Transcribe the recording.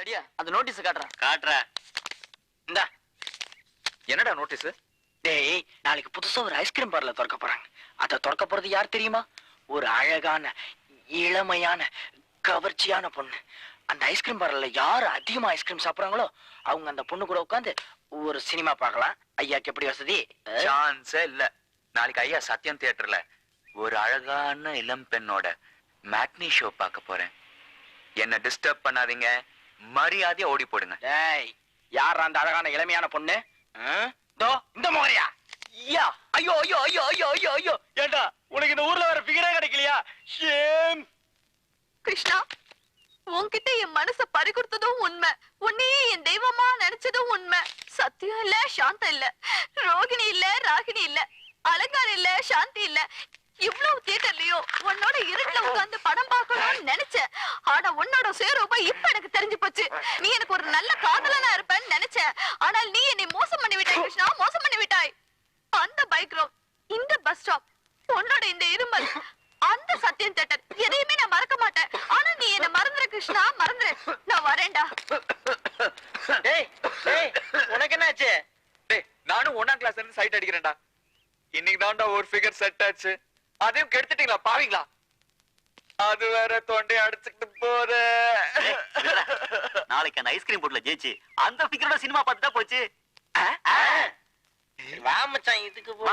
ரெடியா அந்த நோட்டீஸ் காட்டுற இந்த என்னடா நோட்டீஸ்? டேய், நாளைக்கு புதுசா ஒரு ஐஸ்கிரீம் பார்லர் திறக்க போறாங்க. அத திறக்க போறது யார் தெரியுமா? ஒரு அழகான இளமையான கவர்ச்சியான பொண்ணு. அந்த ஐஸ்கிரீம் பார்லர்ல யாரு அதிகமா ஐஸ்கிரீம் சாப்பிடுறாங்களோ அவங்க அந்த பொண்ணு கூட உட்காந்து ஒரு சினிமா பார்க்கலாம். ஐயாக்கு எப்படி வசதி? சான்ஸே இல்ல. நாளைக்கு ஐயா சத்யம் தியேட்டர்ல ஒரு அழகான இளம் பெண்ணோட மேட்னி ஷோ பார்க்க போறேன். என்ன டிஸ்டர்ப் பண்ணாதீங்க, மரியாதையா ஓடி போடுங்க. டேய், யார் அந்த அழகான இளமையான பொண்ணு? தோ இந்த மோரியா. ஐயா, ஐயோ ஐயோ ஐயோ ஐயோ ஐயோ ஐயோ. ஏண்டா உனக்கு இந்த ஊர்ல வேற ஃபிகரே கிடைக்கலையா? ஷேம். கிருஷ்ணா, உன்கிட்ட என் மனச பறிகொடுத்ததும் உண்மை, உன்னையே என் தெய்வமா நினைச்சதும் உண்மை. சத்தியம் இல்ல, சாந்தம் இல்ல, ரோகிணி இல்ல, ராகிணி இல்ல, அலங்காரம் இல்ல, சாந்தி இல்ல. இவ்வளவு தியேட்டர்லயோ உன்னோட இருட்டுல உட்கார்ந்து படம் பார்க்கணும்னு நினைச்சேன். ஆனா உன்னோட சுயரூபம் இப்ப எனக்கு தெரிஞ்சு போச்சு. நீ எனக்கு ஒரு நல்ல காதலனா இருப்பேன்னு நினைச்சேன். ஆனால் நீ என்னை மோசம் பண்ணி விட்டாய் கிருஷ்ணா, மோசம் பண்ணி விட்டாய். அந்த பைக் ரோட், இந்த பஸ் ஸ்டாப், உன்னோட இந்த இருமல், அந்த சத்தியம் தியேட்டர் எதையுமே நான் மறக்க மாட்டேன். ஆனா நீ என்ன மறந்துற கிருஷ்ணா, மறந்துற. நான் வரேன்டா. டேய் டேய், உனக்கு என்னாச்சு? டேய், நானும் 1ஆம் கிளாஸ்ல இருந்து சைட் அடிக்கிறேன்டா. இன்னைக்கு தான்டா ஒரு ஃபிகர் செட் ஆச்சு. அதையும் கெடுத்துட்டீங்களா பாவீங்களா? அது வேற தொண்டை அடிச்சுக்கிட்டு போற. நாளைக்கு அந்த ஐஸ்கிரீம் போட்ல ஜெயிச்சு அந்த ஃபிகரோட சினிமா பார்த்துட்டா போச்சு. வா மச்சான், இதுக்கு போ.